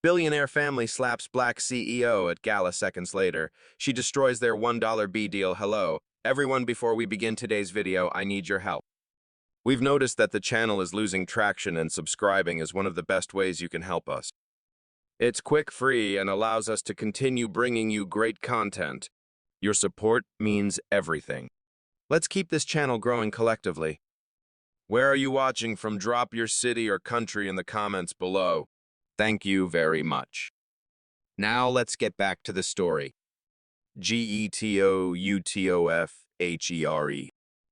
Billionaire family slaps black CEO at Gala seconds later. She destroys their $1 B deal. Hello. Everyone, before we begin today's video, I need your help. We've noticed that the channel is losing traction and subscribing is one of the best ways you can help us. It's quick, free, and allows us to continue bringing you great content. Your support means everything. Let's keep this channel growing collectively. Where are you watching from? Drop your city or country in the comments below. Thank you very much. Now let's get back to the story. Getoutofhere.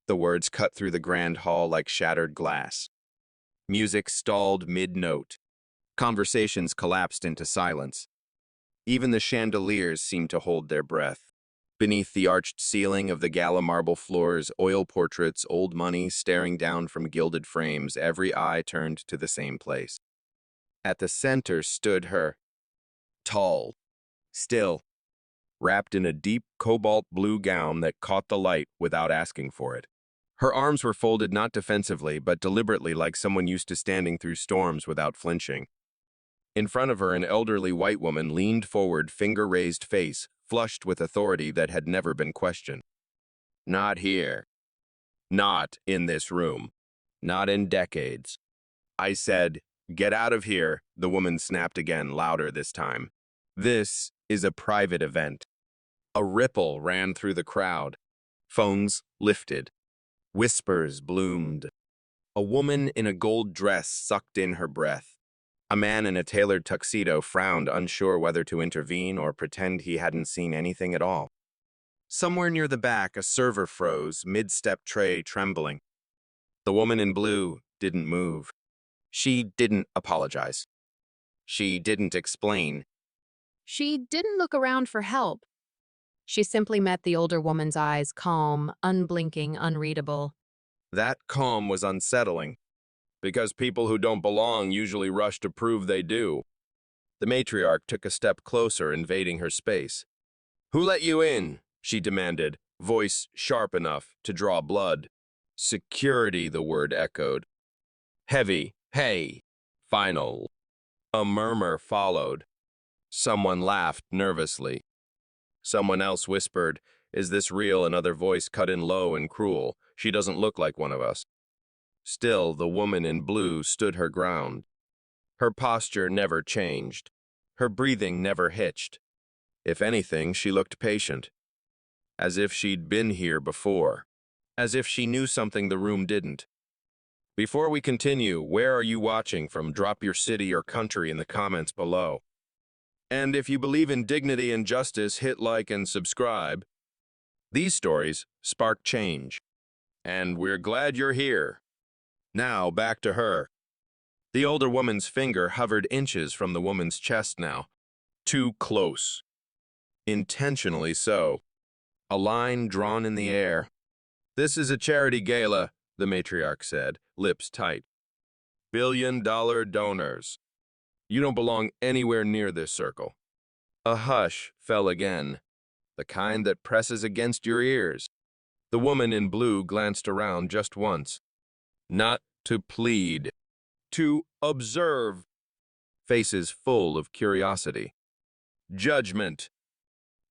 The words cut through the grand hall like shattered glass. Music stalled mid-note. Conversations collapsed into silence. Even the chandeliers seemed to hold their breath. Beneath the arched ceiling of the Gala marble floors, oil portraits, old money staring down from gilded frames, every eye turned to the same place. At the center stood her, tall, still, wrapped in a deep cobalt blue gown that caught the light without asking for it. Her arms were folded not defensively, but deliberately, like someone used to standing through storms without flinching. In front of her, an elderly white woman leaned forward, finger-raised face, flushed with authority that had never been questioned. Not here. Not in this room. Not in decades. I said, "Get out of here," the woman snapped again, louder this time. This is a private event. A ripple ran through the crowd. Phones lifted. Whispers bloomed. A woman in a gold dress sucked in her breath. A man in a tailored tuxedo frowned, unsure whether to intervene or pretend he hadn't seen anything at all. Somewhere near the back, a server froze, mid-step tray trembling. The woman in blue didn't move. She didn't apologize. She didn't explain. She didn't look around for help. She simply met the older woman's eyes, calm, unblinking, unreadable. That calm was unsettling, because people who don't belong usually rush to prove they do. The matriarch took a step closer, invading her space. "Who let you in?" she demanded, voice sharp enough to draw blood. "Security," the word echoed. Heavy. "Hey." Final. A murmur followed. Someone laughed nervously. Someone else whispered, "Is this real?" Another voice cut in low and cruel. "She doesn't look like one of us." Still, the woman in blue stood her ground. Her posture never changed. Her breathing never hitched. If anything, she looked patient. As if she'd been here before. As if she knew something the room didn't. Before we continue, where are you watching from? Drop your city or country in the comments below. And if you believe in dignity and justice, hit like and subscribe. These stories spark change. And we're glad you're here. Now, back to her. The older woman's finger hovered inches from the woman's chest now. Too close. Intentionally so. A line drawn in the air. "This is a charity gala," the matriarch said, lips tight. "$1 billion donors. You don't belong anywhere near this circle." A hush fell again, the kind that presses against your ears. The woman in blue glanced around just once. Not to plead, to observe. Faces full of curiosity, judgment,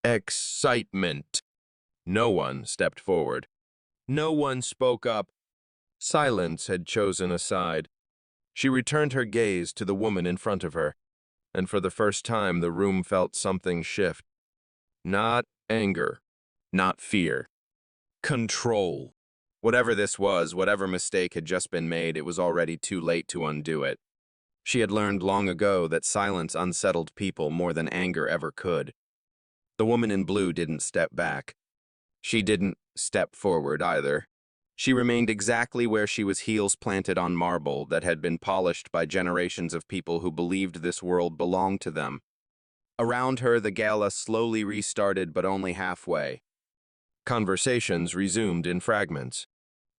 excitement. No one stepped forward. No one spoke up. Silence had chosen a side. She returned her gaze to the woman in front of her, and for the first time the room felt something shift. Not anger, not fear. Control. Whatever this was, whatever mistake had just been made, it was already too late to undo it. She had learned long ago that silence unsettled people more than anger ever could. The woman in blue didn't step back. She didn't step forward either. She remained exactly where she was, heels planted on marble that had been polished by generations of people who believed this world belonged to them. Around her, the gala slowly restarted, but only halfway. Conversations resumed in fragments.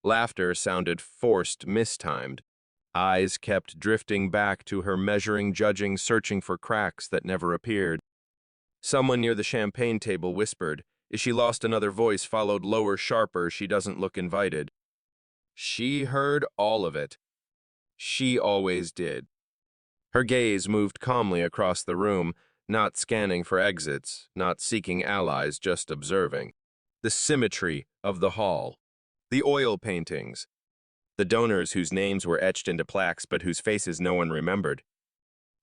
Laughter sounded forced, mistimed. Eyes kept drifting back to her, measuring, judging, searching for cracks that never appeared. Someone near the champagne table whispered. She lost. Another voice followed, lower, sharper. "She doesn't look invited." She heard all of it. She always did. Her gaze moved calmly across the room, not scanning for exits, not seeking allies, just observing. The symmetry of the hall, the oil paintings, the donors whose names were etched into plaques but whose faces no one remembered.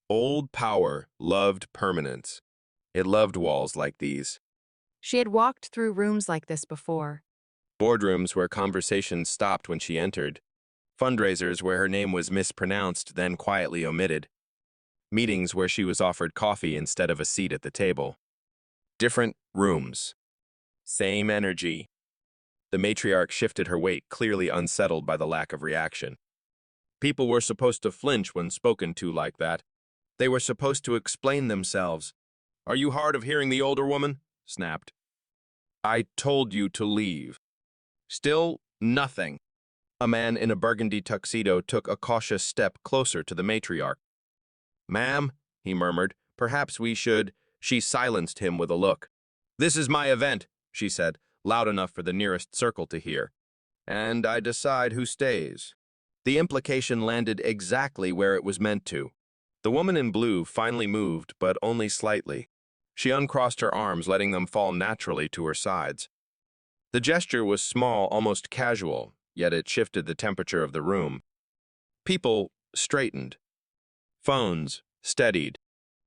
Old power loved permanence. It loved walls like these. She had walked through rooms like this before. Boardrooms where conversations stopped when she entered. Fundraisers where her name was mispronounced, then quietly omitted. Meetings where she was offered coffee instead of a seat at the table. Different rooms. Same energy. The matriarch shifted her weight, clearly unsettled by the lack of reaction. People were supposed to flinch when spoken to like that. They were supposed to explain themselves. "Are you hard of hearing?" the older woman snapped. "I told you to leave." Still nothing. A man in a burgundy tuxedo took a cautious step closer to the matriarch. "Ma'am," he murmured, "perhaps we should—" She silenced him with a look. "This is my event," she said, loud enough for the nearest circle to hear. "And I decide who stays." The implication landed exactly where it was meant to. The woman in blue finally moved, but only slightly. She uncrossed her arms, letting them fall naturally to her sides. The gesture was small, almost casual, yet it shifted the temperature of the room. People straightened. Phones steadied.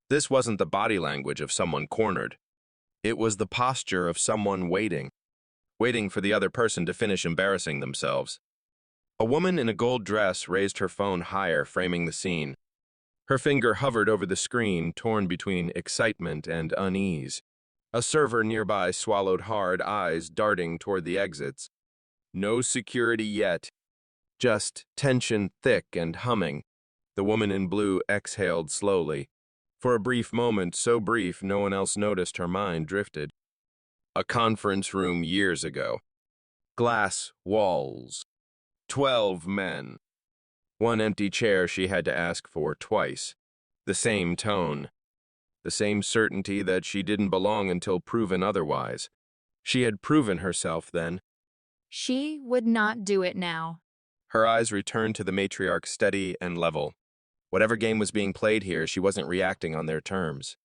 This wasn't the body language of someone cornered. It was the posture of someone waiting for the other person to finish embarrassing themselves. A woman in a gold dress raised her phone higher, framing the scene. Her finger hovered over the screen, torn between excitement and unease. A server nearby swallowed hard, eyes darting toward the exits. No security yet. Just tension thick and humming. The woman in blue exhaled slowly. For a brief moment, so brief no one else noticed, her mind drifted. A conference room years ago. Glass walls. 12 men. One empty chair she had to ask for twice. The same tone. The same certainty that she didn't belong until proven otherwise. She had proven herself then. She would not do it now. Her eyes returned to the matriarch, steady and level. Whatever game was being played here, she wasn't reacting on their terms.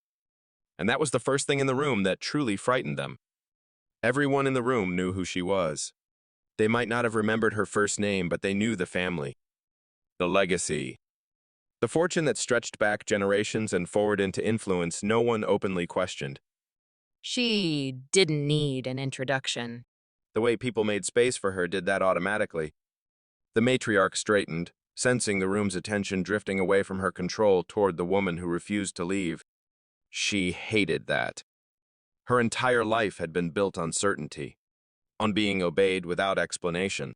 And that was the first thing in the room that truly frightened them. Everyone in the room knew who she was. They might not have remembered her first name, but they knew the family. The legacy. The fortune that stretched back generations and forward into influence no one openly questioned. She didn't need an introduction. The way people made space for her did that automatically. The matriarch straightened, sensing the room's attention drifting away from her control toward the woman who refused to leave. She hated that. Her entire life had been built on certainty, on being obeyed without explanation,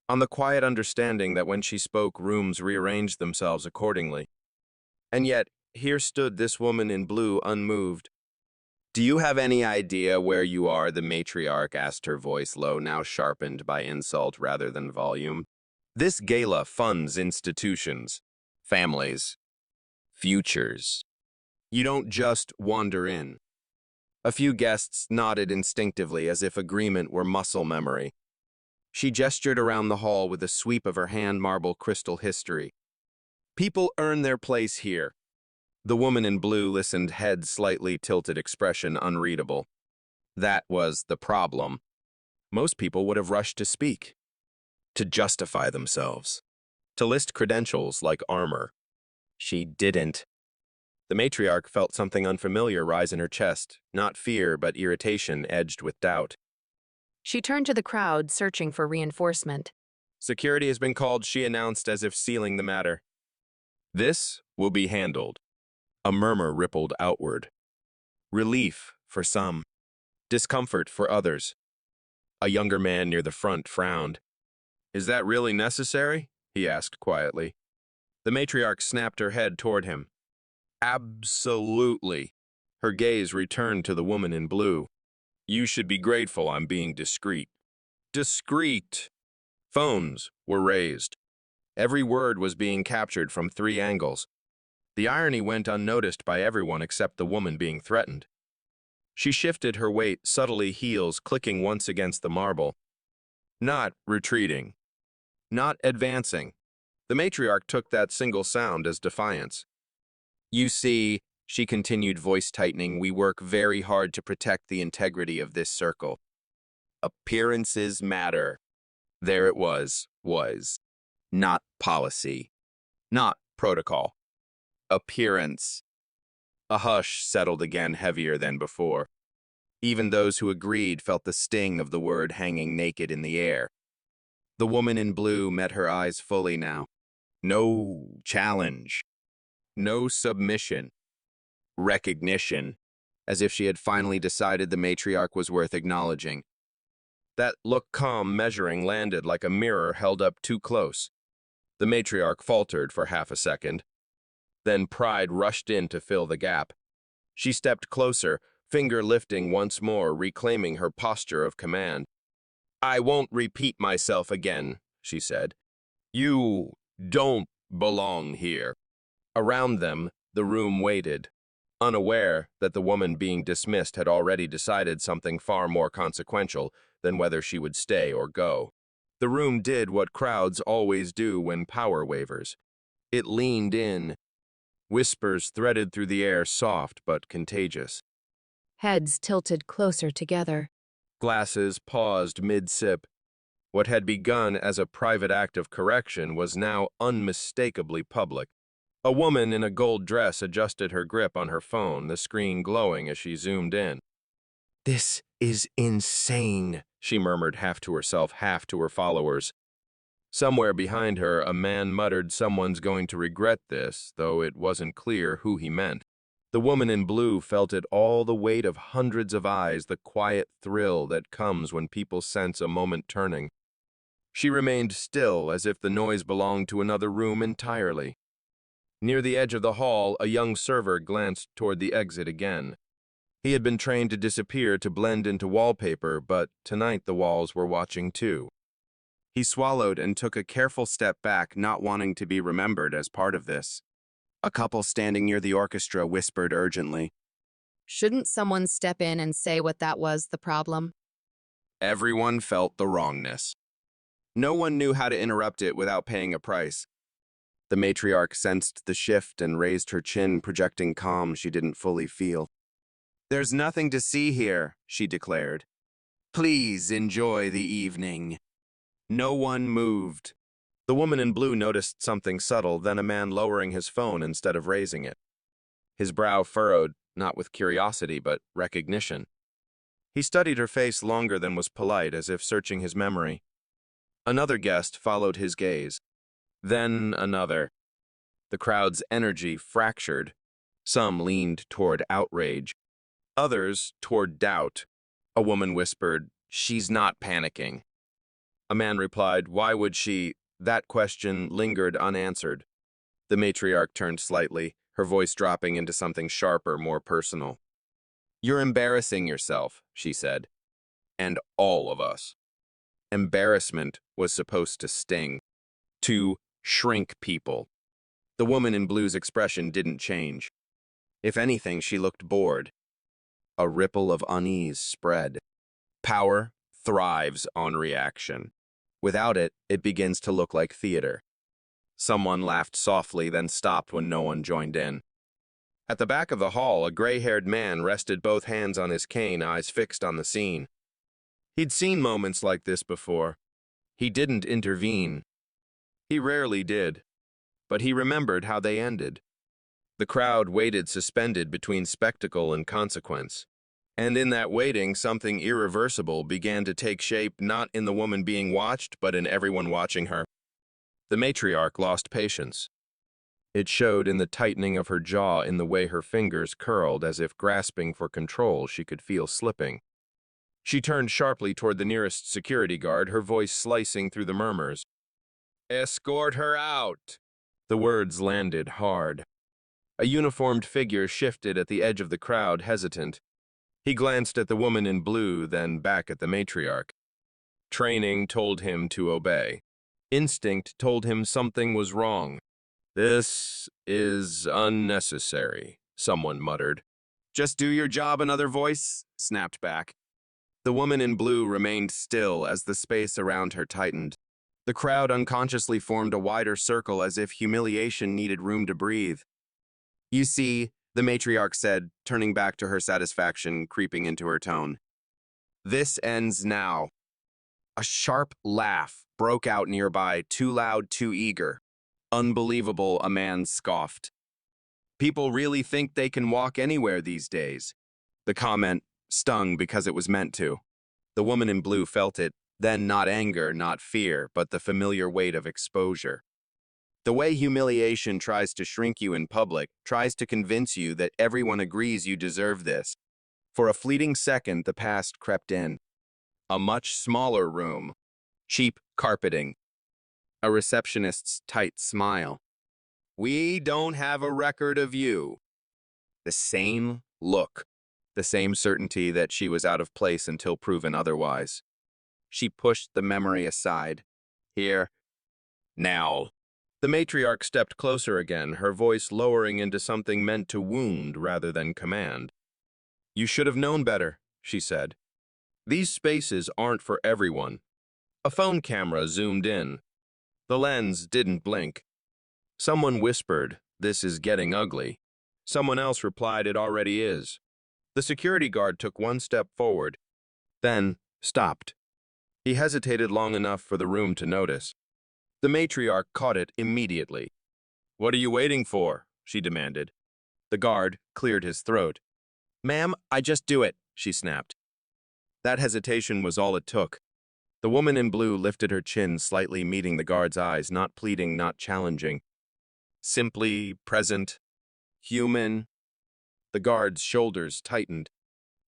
on the quiet understanding that when she spoke, rooms rearranged themselves accordingly. And yet, here stood this woman in blue, unmoved. "Do you have any idea where you are?" the matriarch asked, her voice low, now sharpened by insult rather than volume. "This gala funds institutions, families, futures. You don't just wander in." A few guests nodded instinctively as if agreement were muscle memory. She gestured around the hall with a sweep of her hand, marble crystal history. "People earn their place here." The woman in blue listened, head slightly tilted, expression unreadable. That was the problem. Most people would have rushed to speak, to justify themselves, to list credentials like armor. She didn't. The matriarch felt something unfamiliar rise in her chest, not fear, but irritation edged with doubt. She turned to the crowd, searching for reinforcement. "Security has been called," she announced, as if sealing the matter. "This will be handled." A murmur rippled outward. Relief for some, discomfort for others. A younger man near the front frowned. "Is that really necessary?" he asked quietly. The matriarch snapped her head toward him. "Absolutely." Her gaze returned to the woman in blue. "You should be grateful I'm being discreet." Discreet. Phones were raised. Every word was being captured from 3 angles. The irony went unnoticed by everyone except the woman being threatened. She shifted her weight, subtly, heels clicking once against the marble. Not retreating. Not advancing. The matriarch took that single sound as defiance. You see, she continued, voice tightening, we work very hard to protect the integrity of this circle. Appearances matter. There it was. Not policy. Not protocol. Appearance. A hush settled again, heavier than before. Even those who agreed felt the sting of the word hanging naked in the air. The woman in blue met her eyes fully now. No challenge. No submission. Recognition. As if she had finally decided the matriarch was worth acknowledging. That look, calm, measuring, landed like a mirror held up too close. The matriarch faltered for half a second. Then pride rushed in to fill the gap. She stepped closer, finger lifting once more, reclaiming her posture of command. I won't repeat myself again, she said. You don't belong here. Around them, the room waited, unaware that the woman being dismissed had already decided something far more consequential than whether she would stay or go. The room did what crowds always do when power wavers. It leaned in. Whispers threaded through the air, soft but contagious. Heads tilted closer together. Glasses paused mid-sip. What had begun as a private act of correction was now unmistakably public. A woman in a gold dress adjusted her grip on her phone, the screen glowing as she zoomed in. This is insane, she murmured, half to herself, half to her followers. Somewhere behind her, a man muttered, someone's going to regret this, though it wasn't clear who he meant. The woman in blue felt it all, the weight of hundreds of eyes, the quiet thrill that comes when people sense a moment turning. She remained still, as if the noise belonged to another room entirely. Near the edge of the hall, a young server glanced toward the exit again. He had been trained to disappear, to blend into wallpaper, but tonight the walls were watching too. He swallowed and took a careful step back, not wanting to be remembered as part of this. A couple standing near the orchestra whispered urgently. Shouldn't someone step in and say what that was the problem? Everyone felt the wrongness. No one knew how to interrupt it without paying a price. The matriarch sensed the shift and raised her chin, projecting calm she didn't fully feel. There's nothing to see here, she declared. Please enjoy the evening. No one moved. The woman in blue noticed something subtle, then a man lowering his phone instead of raising it. His brow furrowed, not with curiosity, but recognition. He studied her face longer than was polite, as if searching his memory. Another guest followed his gaze. Then another. The crowd's energy fractured. Some leaned toward outrage. Others toward doubt. A woman whispered, she's not panicking. A man replied, why would she? That question lingered unanswered. The matriarch turned slightly, her voice dropping into something sharper, more personal. You're embarrassing yourself, she said. And all of us. Embarrassment was supposed to sting. To shrink people. The woman in blue's expression didn't change. If anything, she looked bored. A ripple of unease spread. Power thrives on reaction. Without it, it begins to look like theater. Someone laughed softly, then stopped when no one joined in. At the back of the hall, a gray-haired man rested both hands on his cane, eyes fixed on the scene. He'd seen moments like this before. He didn't intervene. He rarely did. But he remembered how they ended. The crowd waited suspended between spectacle and consequence. And in that waiting, something irreversible began to take shape, not in the woman being watched, but in everyone watching her. The matriarch lost patience. It showed in the tightening of her jaw, in the way her fingers curled, as if grasping for control she could feel slipping. She turned sharply toward the nearest security guard, her voice slicing through the murmurs. Escort her out! The words landed hard. A uniformed figure shifted at the edge of the crowd, hesitant. He glanced at the woman in blue, then back at the matriarch. Training told him to obey. Instinct told him something was wrong. This is unnecessary, someone muttered. Just do your job, another voice snapped back. The woman in blue remained still as the space around her tightened. The crowd unconsciously formed a wider circle, as if humiliation needed room to breathe. You see, the matriarch said, turning back to her satisfaction creeping into her tone. This ends now. A sharp laugh broke out nearby, too loud, too eager. Unbelievable, a man scoffed. People really think they can walk anywhere these days. The comment stung because it was meant to. The woman in blue felt it, then not anger, not fear, but the familiar weight of exposure. The way humiliation tries to shrink you in public, tries to convince you that everyone agrees you deserve this. For a fleeting second, the past crept in. A much smaller room, cheap carpeting, a receptionist's tight smile. We don't have a record of you. The same look, the same certainty that she was out of place until proven otherwise. She pushed the memory aside. Here, now. The matriarch stepped closer again, her voice lowering into something meant to wound rather than command. You should have known better, she said. These spaces aren't for everyone. A phone camera zoomed in. The lens didn't blink. Someone whispered, "This is getting ugly." Someone else replied, "It already is." The security guard took one step forward, then stopped. He hesitated long enough for the room to notice. The matriarch caught it immediately. "What are you waiting for?" she demanded. The guard cleared his throat. "Ma'am, I just do it," she snapped. That hesitation was all it took. The woman in blue lifted her chin slightly, meeting the guard's eyes, not pleading, not challenging. Simply present, human. The guard's shoulders tightened.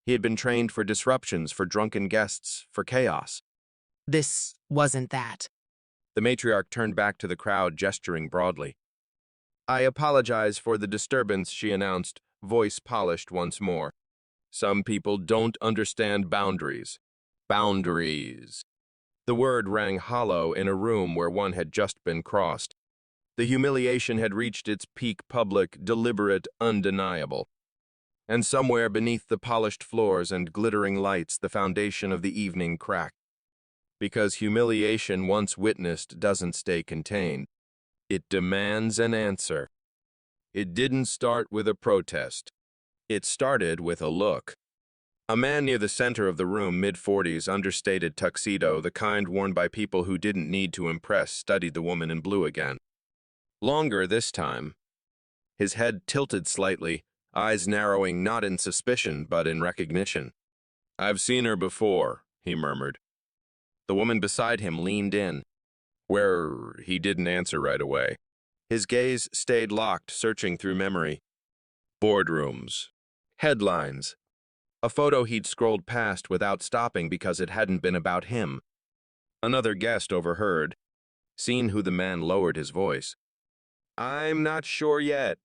He had been trained for disruptions, for drunken guests, for chaos. This wasn't that. The matriarch turned back to the crowd, gesturing broadly. "I apologize for the disturbance," she announced, voice polished once more. "Some people don't understand boundaries. Boundaries." The word rang hollow in a room where one had just been crossed. The humiliation had reached its peak, public, deliberate, undeniable. And somewhere beneath the polished floors and glittering lights, the foundation of the evening cracked. Because humiliation once witnessed doesn't stay contained. It demands an answer. It didn't start with a protest. It started with a look. A man near the center of the room, mid-40s, understated tuxedo, the kind worn by people who didn't need to impress, studied the woman in blue again. Longer this time. His head tilted slightly, eyes narrowing not in suspicion but in recognition. "I've seen her before," he murmured. The woman beside him leaned in. Where he didn't answer right away. His gaze stayed locked, searching through memory. Boardrooms. Headlines. A photo he'd scrolled past without stopping because it hadn't been about him. Another guest overheard. Seen who the man lowered his voice. "I'm not sure yet."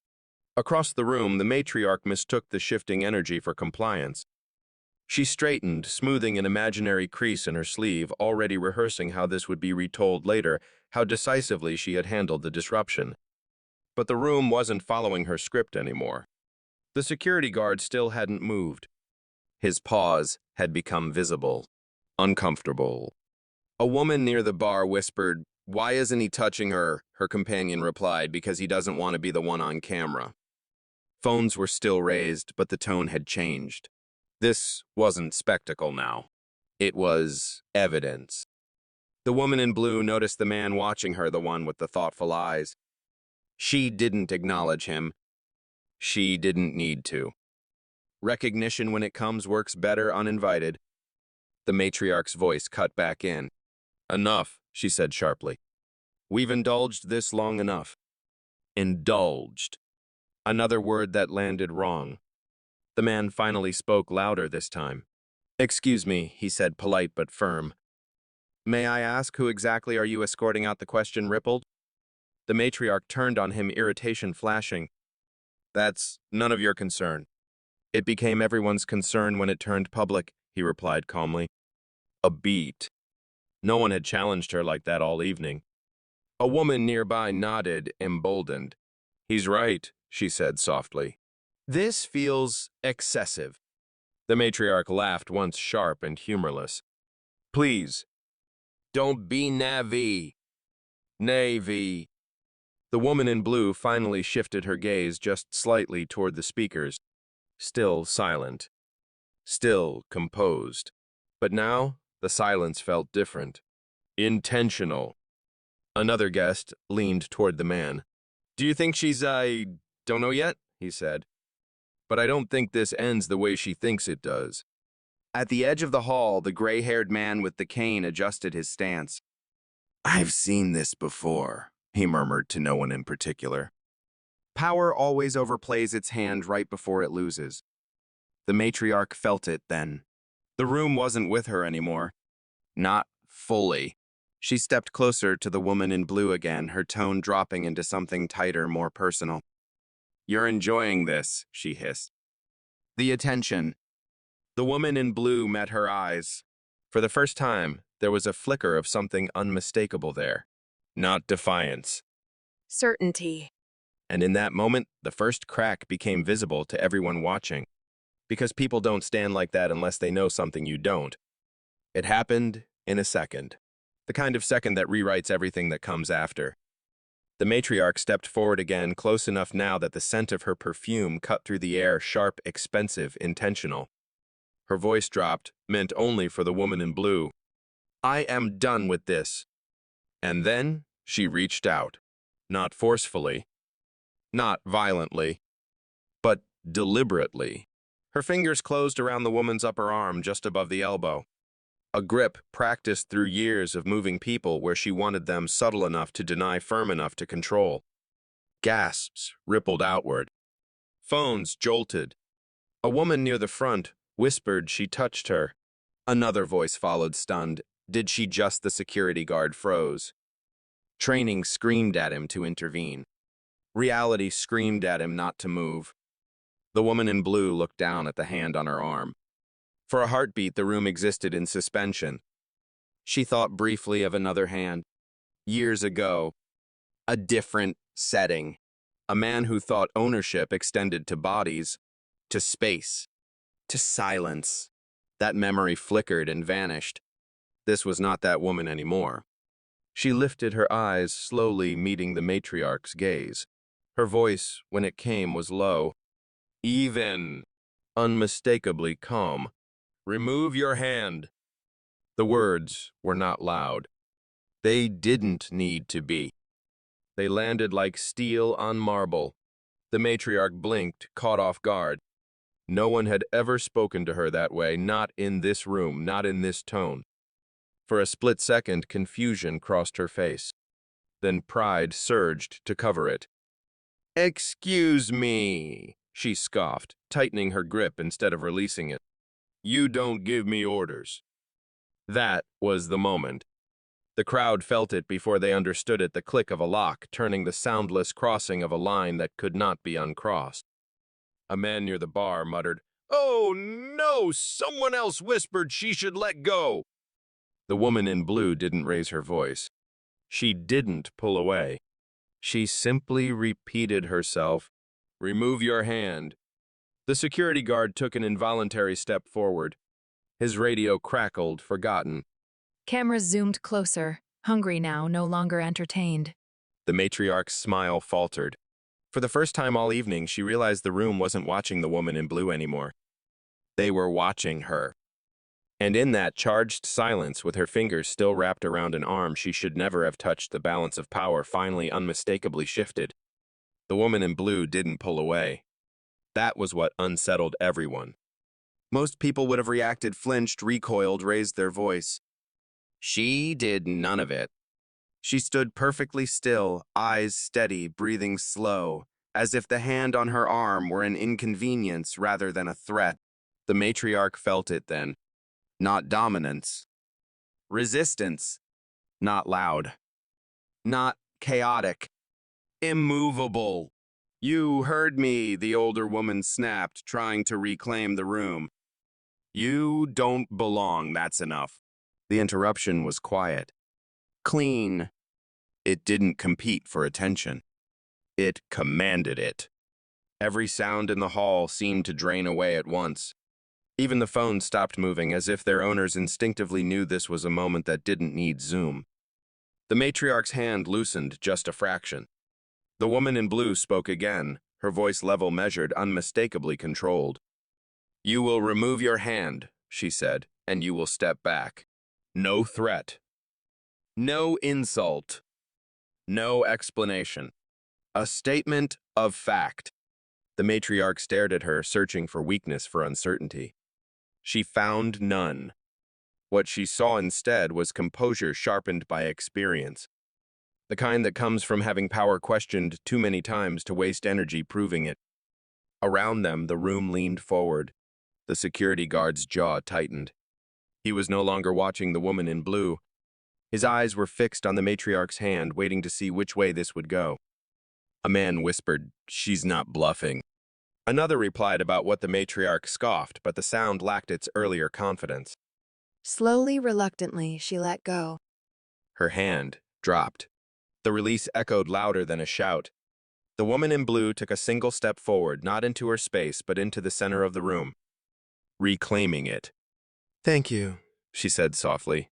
Across the room, the matriarch mistook the shifting energy for compliance. She straightened, smoothing an imaginary crease in her sleeve, already rehearsing how this would be retold later, how decisively she had handled the disruption. But the room wasn't following her script anymore. The security guard still hadn't moved. His pause had become visible, uncomfortable. A woman near the bar whispered, "Why isn't he touching her?" Her companion replied, "Because he doesn't want to be the one on camera." Phones were still raised, but the tone had changed. This wasn't spectacle now. It was evidence. The woman in blue noticed the man watching her, the one with the thoughtful eyes. She didn't acknowledge him. She didn't need to. Recognition, when it comes, works better uninvited. The matriarch's voice cut back in. "Enough," she said sharply. "We've indulged this long enough." Indulged. Another word that landed wrong. The man finally spoke, louder this time. "Excuse me," he said, polite but firm. "May I ask, who exactly are you escorting out?" The question rippled. The matriarch turned on him, irritation flashing. "That's none of your concern." "It became everyone's concern when it turned public," he replied calmly. A beat. No one had challenged her like that all evening. A woman nearby nodded, emboldened. "He's right," she said softly. "This feels excessive." The matriarch laughed, once sharp and humorless. "Please, don't be navy. Navy." The woman in blue finally shifted her gaze just slightly toward the speakers, still silent, still composed. But now, the silence felt different. Intentional. Another guest leaned toward the man. "Do you think she's, I don't know yet?" he said. "But I don't think this ends the way she thinks it does." At the edge of the hall, the gray-haired man with the cane adjusted his stance. "I've seen this before," he murmured to no one in particular. Power always overplays its hand right before it loses. The matriarch felt it then. The room wasn't with her anymore. Not fully. She stepped closer to the woman in blue again, her tone dropping into something tighter, more personal. "You're enjoying this," she hissed. The attention. The woman in blue met her eyes. For the first time, there was a flicker of something unmistakable there. Not defiance. Certainty. And in that moment, the first crack became visible to everyone watching. Because people don't stand like that unless they know something you don't. It happened in a second. The kind of second that rewrites everything that comes after. The matriarch stepped forward again, close enough now that the scent of her perfume cut through the air, sharp, expensive, intentional. Her voice dropped, meant only for the woman in blue. "I am done with this." And then she reached out. Not forcefully. Not violently. But deliberately. Her fingers closed around the woman's upper arm, just above the elbow. A grip practiced through years of moving people where she wanted them subtle enough to deny, firm enough to control. Gasps rippled outward. Phones jolted. A woman near the front whispered she touched her. Another voice followed, stunned. Did she just? The security guard froze. Training screamed at him to intervene. Reality screamed at him not to move. The woman in blue looked down at the hand on her arm. For a heartbeat, the room existed in suspension. She thought briefly of another hand. Years ago. A different setting. A man who thought ownership extended to bodies, to space, to silence. That memory flickered and vanished. This was not that woman anymore. She lifted her eyes, slowly meeting the matriarch's gaze. Her voice, when it came, was low. Even. Unmistakably calm. "Remove your hand." The words were not loud. They didn't need to be. They landed like steel on marble. The matriarch blinked, caught off guard. No one had ever spoken to her that way, not in this room, not in this tone. For a split second, confusion crossed her face. Then pride surged to cover it. "Excuse me," she scoffed, tightening her grip instead of releasing it. "You don't give me orders." That was the moment. The crowd felt it before they understood it, the click of a lock, turning the soundless crossing of a line that could not be uncrossed. A man near the bar muttered, "Oh, no! Someone else whispered she should let go." The woman in blue didn't raise her voice. She didn't pull away. She simply repeated herself, "Remove your hand." The security guard took an involuntary step forward. His radio crackled, forgotten. Cameras zoomed closer, hungry now, no longer entertained. The matriarch's smile faltered. For the first time all evening, she realized the room wasn't watching the woman in blue anymore. They were watching her. And in that charged silence, with her fingers still wrapped around an arm she should never have touched, the balance of power finally unmistakably shifted. The woman in blue didn't pull away. That was what unsettled everyone. Most people would have reacted, flinched, recoiled, raised their voice. She did none of it. She stood perfectly still, eyes steady, breathing slow, as if the hand on her arm were an inconvenience rather than a threat. The matriarch felt it then. Not dominance. Resistance. Not loud. Not chaotic. Immovable. "You heard me," the older woman snapped, trying to reclaim the room. "You don't belong, that's enough." The interruption was quiet. Clean. It didn't compete for attention. It commanded it. Every sound in the hall seemed to drain away at once. Even the phones stopped moving, as if their owners instinctively knew this was a moment that didn't need Zoom. The matriarch's hand loosened just a fraction. The woman in blue spoke again, her voice level measured, unmistakably controlled. "You will remove your hand," she said, "and you will step back. No threat. No insult. No explanation. A statement of fact." The matriarch stared at her, searching for weakness, for uncertainty. She found none. What she saw instead was composure sharpened by experience, the kind that comes from having power questioned too many times to waste energy proving it. Around them, the room leaned forward. The security guard's jaw tightened. He was no longer watching the woman in blue. His eyes were fixed on the matriarch's hand, waiting to see which way this would go. A man whispered, "She's not bluffing." Another replied about what the matriarch scoffed, but the sound lacked its earlier confidence. Slowly, reluctantly, she let go. Her hand dropped. The release echoed louder than a shout. The woman in blue took a single step forward, not into her space, but into the center of the room, reclaiming it. "Thank you," she said softly.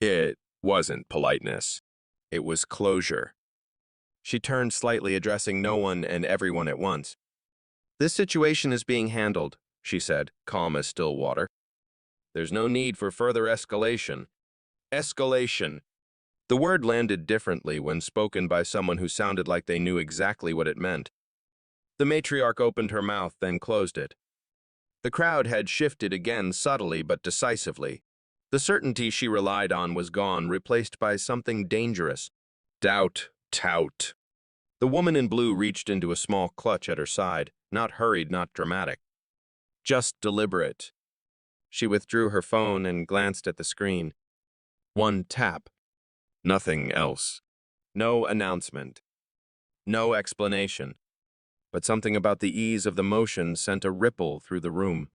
It wasn't politeness. It was closure. She turned slightly, addressing no one and everyone at once. "This situation is being handled," she said, calm as still water. "There's no need for further escalation." Escalation. The word landed differently when spoken by someone who sounded like they knew exactly what it meant. The matriarch opened her mouth, then closed it. The crowd had shifted again, subtly but decisively. The certainty she relied on was gone, replaced by something dangerous. Doubt. Tout. The woman in blue reached into a small clutch at her side, not hurried, not dramatic. Just deliberate. She withdrew her phone and glanced at the screen. One tap. Nothing else. No announcement. No explanation. But something about the ease of the motion sent a ripple through the room.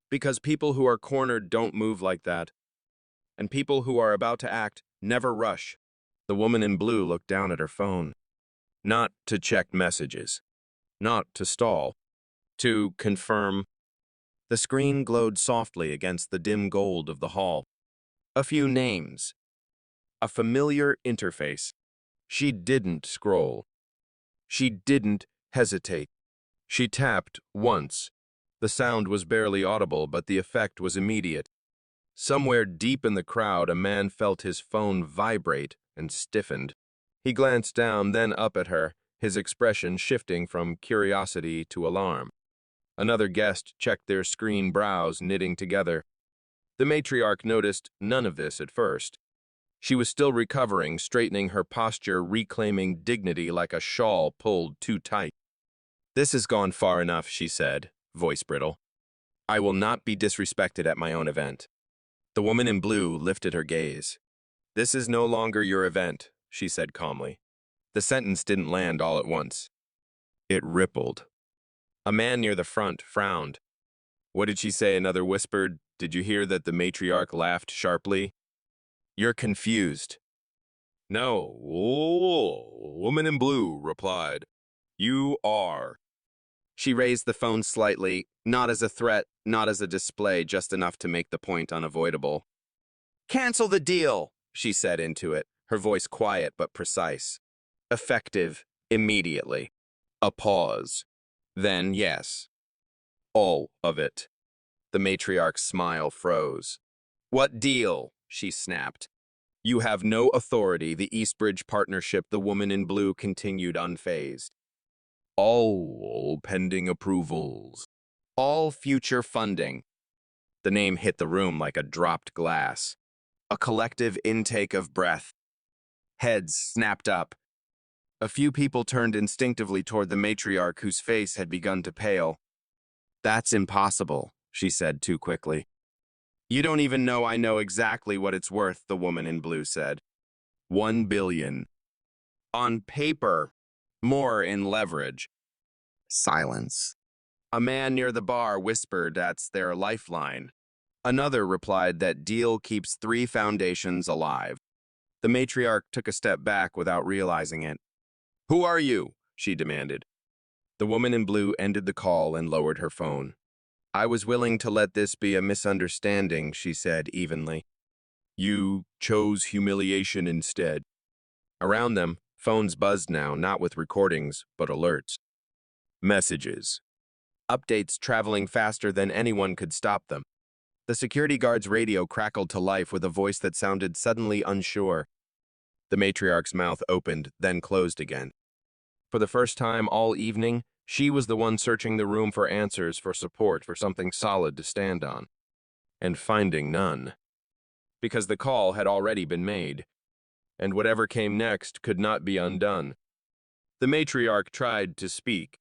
Because people who are cornered don't move like that. And people who are about to act never rush. The woman in blue looked down at her phone. Not to check messages. Not to stall. To confirm. The screen glowed softly against the dim gold of the hall. A few names. A familiar interface. She didn't scroll. She didn't hesitate. She tapped once. The sound was barely audible, but the effect was immediate. Somewhere deep in the crowd, a man felt his phone vibrate and stiffened. He glanced down, then up at her, his expression shifting from curiosity to alarm. Another guest checked their screen brows, knitting together. The matriarch noticed none of this at first. She was still recovering, straightening her posture, reclaiming dignity like a shawl pulled too tight. "This has gone far enough," she said, voice brittle. "I will not be disrespected at my own event." The woman in blue lifted her gaze. "This is no longer your event," she said calmly. The sentence didn't land all at once. It rippled. A man near the front frowned. "What did she say?" Another whispered. "Did you hear that?" The matriarch laughed sharply. "You're confused." "No," woman in blue replied. "You are." She raised the phone slightly, not as a threat, not as a display, just enough to make the point unavoidable. "Cancel the deal," she said into it, her voice quiet but precise. Effective immediately. A pause. Then yes. All of it. The matriarch's smile froze. "What deal?" she snapped. "You have no authority," the Eastbridge partnership, the woman in blue continued unfazed. "All pending approvals. All future funding." The name hit the room like a dropped glass. A collective intake of breath. Heads snapped up. A few people turned instinctively toward the matriarch, whose face had begun to pale. "That's impossible," she said too quickly. "You don't even know I know exactly what it's worth," the woman in blue said. 1 billion. On paper. More in leverage. Silence. A man near the bar whispered that's their lifeline. Another replied that deal keeps 3 foundations alive. The matriarch took a step back without realizing it. "Who are you?" she demanded. The woman in blue ended the call and lowered her phone. "I was willing to let this be a misunderstanding," she said evenly. "You chose humiliation instead." Around them, Phones buzzed now, not with recordings, but alerts. Messages. Updates traveling faster than anyone could stop them. The security guard's radio crackled to life with a voice that sounded suddenly unsure. The matriarch's mouth opened, then closed again. For the first time all evening, she was the one searching the room for answers, for support, for something solid to stand on. And finding none. Because the call had already been made, and whatever came next could not be undone. The matriarch tried to speak.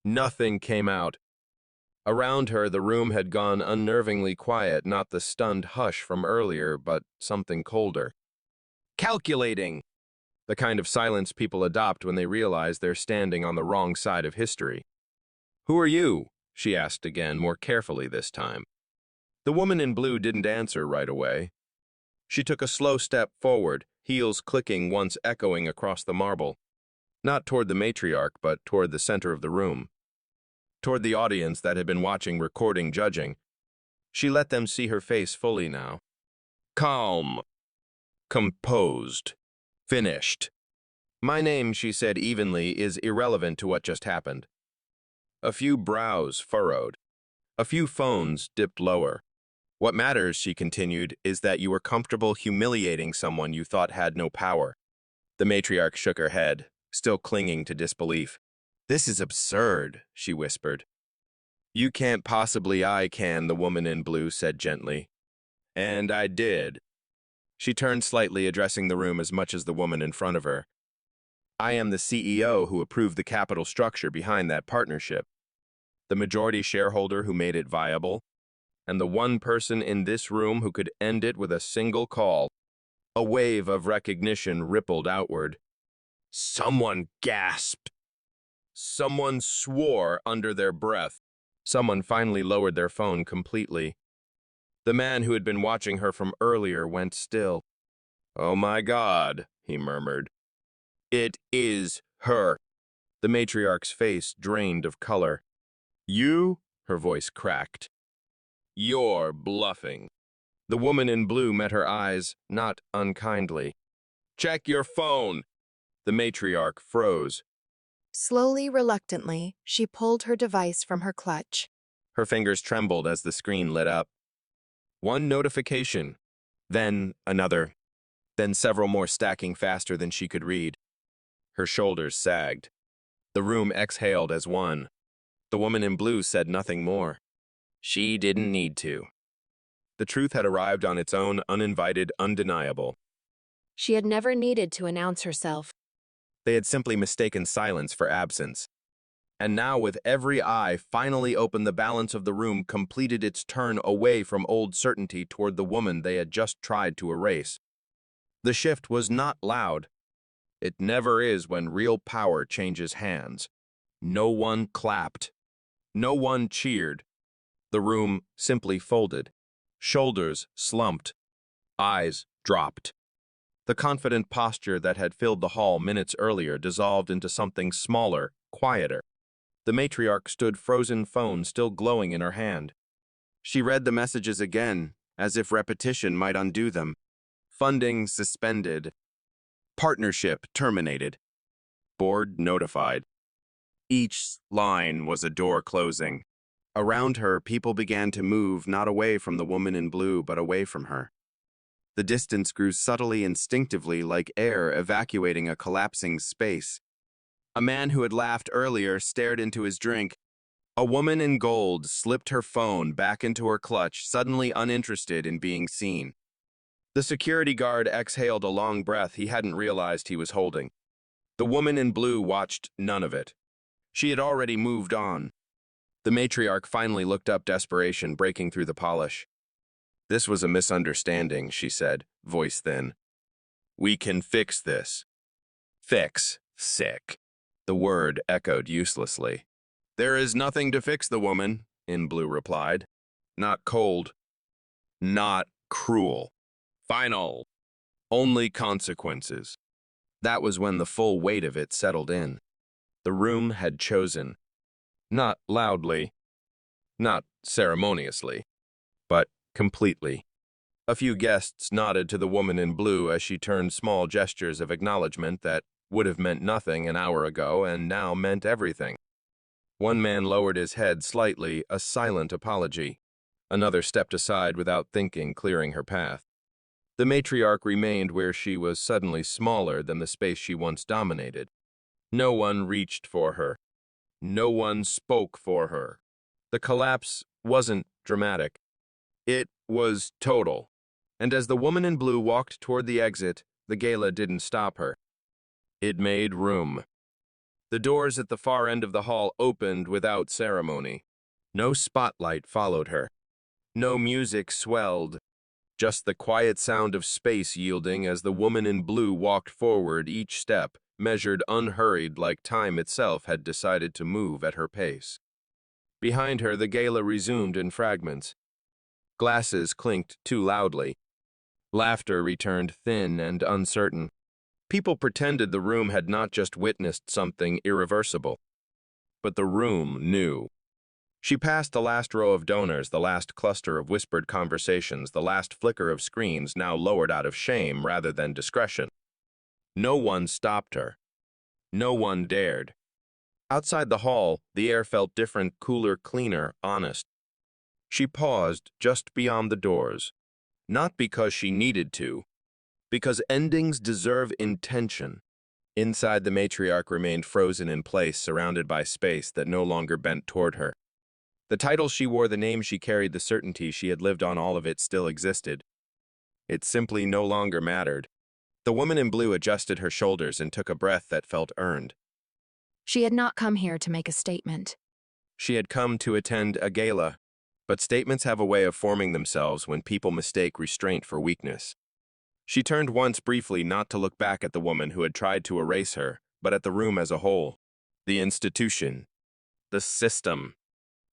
Nothing came out. Around her, the room had gone unnervingly quiet, not the stunned hush from earlier, but something colder. Calculating! The kind of silence people adopt when they realize they're standing on the wrong side of history. Who are you? She asked again, more carefully this time. The woman in blue didn't answer right away. She took a slow step forward, heels clicking once echoing across the marble. Not toward the matriarch, but toward the center of the room. Toward the audience that had been watching, recording, judging. She let them see her face fully now. Calm. Composed. Finished. My name, she said evenly, is irrelevant to what just happened. A few brows furrowed. A few phones dipped lower. What matters, she continued, is that you were comfortable humiliating someone you thought had no power. The matriarch shook her head, still clinging to disbelief. This is absurd, she whispered. You can't possibly, I can, the woman in blue said gently. And I did. She turned slightly, addressing the room as much as the woman in front of her. I am the CEO who approved the capital structure behind that partnership, the majority shareholder who made it viable, and the one person in this room who could end it with a single call. A wave of recognition rippled outward. Someone gasped. Someone swore under their breath. Someone finally lowered their phone completely. The man who had been watching her from earlier went still. Oh my God, he murmured. It is her. The matriarch's face drained of color. You? Her voice cracked. You're bluffing. The woman in blue met her eyes, not unkindly. Check your phone. The matriarch froze. Slowly, reluctantly, she pulled her device from her clutch. Her fingers trembled as the screen lit up. One notification, then another, then several more stacking faster than she could read. Her shoulders sagged. The room exhaled as one. The woman in blue said nothing more. She didn't need to. The truth had arrived on its own, uninvited, undeniable. She had never needed to announce herself. They had simply mistaken silence for absence. And now, with every eye finally open, the balance of the room completed its turn away from old certainty toward the woman they had just tried to erase. The shift was not loud. It never is when real power changes hands. No one clapped. No one cheered. The room simply folded. Shoulders slumped. Eyes dropped. The confident posture that had filled the hall minutes earlier dissolved into something smaller, quieter. The matriarch stood, frozen phone still glowing in her hand. She read the messages again, as if repetition might undo them. Funding suspended. Partnership terminated. Board notified. Each line was a door closing. Around her, people began to move, not away from the woman in blue, but away from her. The distance grew subtly, instinctively, like air evacuating a collapsing space. A man who had laughed earlier stared into his drink. A woman in gold slipped her phone back into her clutch, suddenly uninterested in being seen. The security guard exhaled a long breath he hadn't realized he was holding. The woman in blue watched none of it. She had already moved on. The matriarch finally looked up, desperation breaking through the polish. This was a misunderstanding, she said, voice thin. We can fix this. Fix. Sick. The word echoed uselessly. There is nothing to fix, the woman in blue replied. Not cold. Not cruel. Final. Only consequences. That was when the full weight of it settled in. The room had chosen. Not loudly. Not ceremoniously. But completely. A few guests nodded to the woman in blue as she turned small gestures of acknowledgement that would have meant nothing an hour ago and now meant everything. One man lowered his head slightly, a silent apology. Another stepped aside without thinking, clearing her path. The matriarch remained where she was suddenly smaller than the space she once dominated. No one reached for her. No one spoke for her. The collapse wasn't dramatic. It was total. And as the woman in blue walked toward the exit, the gala didn't stop her. It made room. The doors at the far end of the hall opened without ceremony. No spotlight followed her. No music swelled. Just the quiet sound of space yielding as the woman in blue walked forward, each step measured unhurried, like time itself had decided to move at her pace. Behind her, the gala resumed in fragments. Glasses clinked too loudly. Laughter returned thin and uncertain. People pretended the room had not just witnessed something irreversible, but the room knew. She passed the last row of donors, the last cluster of whispered conversations, the last flicker of screens now lowered out of shame rather than discretion. No one stopped her. No one dared. Outside the hall, the air felt different, cooler, cleaner, honest. She paused just beyond the doors, not because she needed to, because endings deserve intention. Inside, the matriarch remained frozen in place, surrounded by space that no longer bent toward her. The title she wore, the name she carried, the certainty she had lived on, all of it still existed. It simply no longer mattered. The woman in blue adjusted her shoulders and took a breath that felt earned. She had not come here to make a statement. She had come to attend a gala, but statements have a way of forming themselves when people mistake restraint for weakness. She turned once briefly, not to look back at the woman who had tried to erase her, but at the room as a whole. The institution. The system.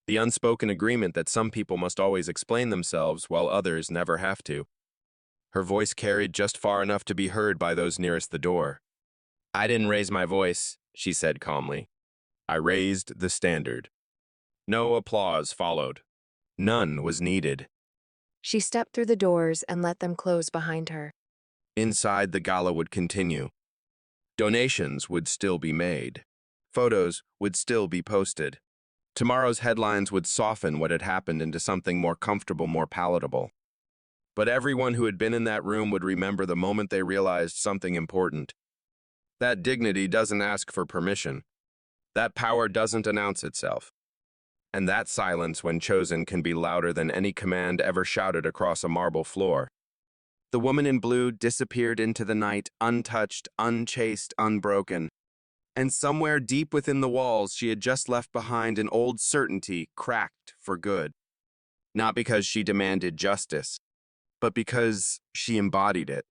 The unspoken agreement that some people must always explain themselves while others never have to. Her voice carried just far enough to be heard by those nearest the door. "I didn't raise my voice," she said calmly. "I raised the standard." No applause followed. None was needed. She stepped through the doors and let them close behind her. Inside, the gala would continue. Donations would still be made. Photos would still be posted. Tomorrow's headlines would soften what had happened into something more comfortable, more palatable. But everyone who had been in that room would remember the moment they realized something important. That dignity doesn't ask for permission. That power doesn't announce itself. And that silence, when chosen, can be louder than any command ever shouted across a marble floor. The woman in blue disappeared into the night, untouched, unchased, unbroken. And somewhere deep within the walls, she had just left behind an old certainty, cracked for good. Not because she demanded justice, but because she embodied it.